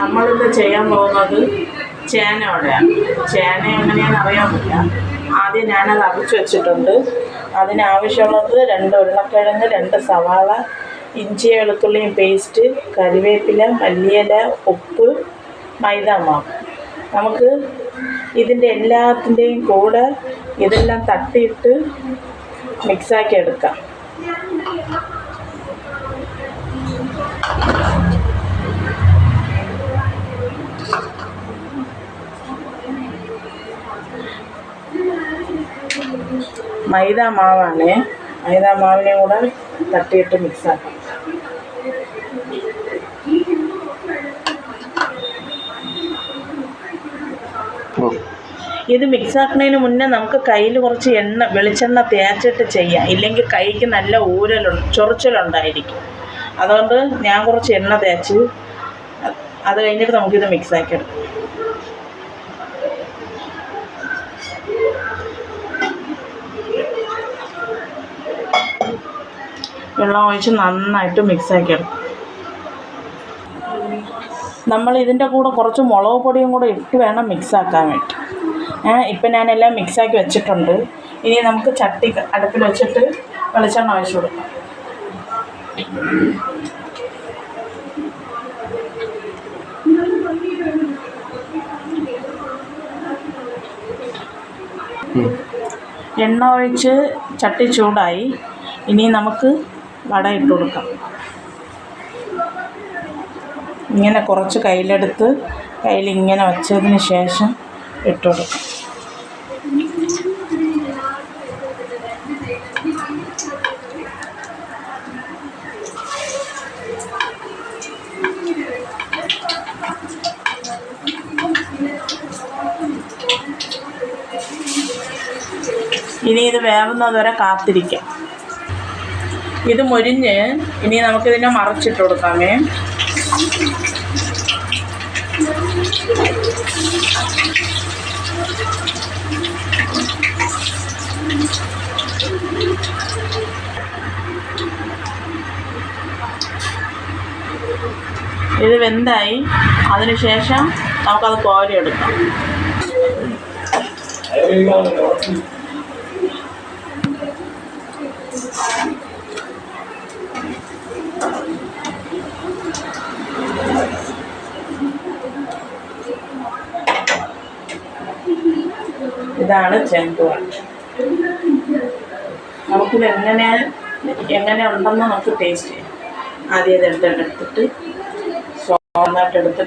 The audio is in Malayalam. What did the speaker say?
നമ്മളിത് ചെയ്യാൻ പോകുന്നത് ചേനയോടെയാണ്. ചേന എങ്ങനെയാണെന്ന് അറിയാൻ പറ്റില്ല. ആദ്യം ഞാനത് അരച്ച് വെച്ചിട്ടുണ്ട്. അതിനാവശ്യമുള്ളത് 2 ഉരുളക്കിഴങ്ങ്, 2 സവാള, ഇഞ്ചി വെളുത്തുള്ളിയും പേസ്റ്റ്, കറിവേപ്പില, മല്ലിയില, ഉപ്പ്, മൈദാമാവ്. നമുക്ക് ഇതിൻ്റെ എല്ലാത്തിൻ്റെയും കൂടെ ഇതെല്ലാം തട്ടിയിട്ട് മിക്സാക്കി എടുക്കാം. മൈദാമാവാണ്. മൈദാമാവിനെയും കൂടെ തട്ടിയിട്ട് മിക്സാക്കാം. ഇത് മിക്സാക്കുന്നതിന് മുന്നേ നമുക്ക് കയ്യിൽ കുറച്ച് വെളിച്ചെണ്ണ തേച്ചിട്ട് ചെയ്യാം. ഇല്ലെങ്കിൽ കൈക്ക് നല്ല ചൊറിച്ചിലുണ്ടായിരിക്കും. അതുകൊണ്ട് ഞാൻ കുറച്ച് എണ്ണ തേച്ച് അത് കഴിഞ്ഞിട്ട് നമുക്കിത് മിക്സാക്കി എടുക്കാം. വെള്ളം ഒഴിച്ച് നന്നായിട്ട് മിക്സാക്കി എടുക്കും. നമ്മൾ ഇതിൻ്റെ കൂടെ കുറച്ച് മുളക് പൊടിയും കൂടെ ഇട്ട് വേണം മിക്സാക്കാൻ വേണ്ടി. ഇപ്പം ഞാനെല്ലാം മിക്സാക്കി വെച്ചിട്ടുണ്ട്. ഇനി നമുക്ക് ചട്ടി അടുപ്പിൽ വെച്ചിട്ട് വെളിച്ചെണ്ണ ഒഴിച്ച് കൊടുക്കാം. എണ്ണ ഒഴിച്ച് ചട്ടി ചൂടായി. ഇനി നമുക്ക് വട ഇട്ട് കൊടുക്കാം. ഇങ്ങനെ കുറച്ച് കയ്യിലെടുത്ത് കയ്യിലിങ്ങനെ വച്ചതിന് ശേഷം ഇട്ട് കൊടുക്കാം. ഇനി ഇത് വേവുന്നത് വരെ കാത്തിരിക്കാം. ഇത് മൊരിഞ്ഞ് ഇനി നമുക്കിതിനെ മറിച്ചിട്ട് കൊടുക്കാമേ. ഇത് വെന്തായി. അതിനുശേഷം നമുക്കത് കോരിയെടുക്കാം. ഇതാണ് ചെമ്പുവട. നമുക്കിത് എങ്ങനെ ഉണ്ടെന്ന് നമുക്ക് ടേസ്റ്റ് ചെയ്യാം. ആദ്യം ഇത് എടുത്തിട്ട് നന്നായിട്ട് എടുത്തിട്ട്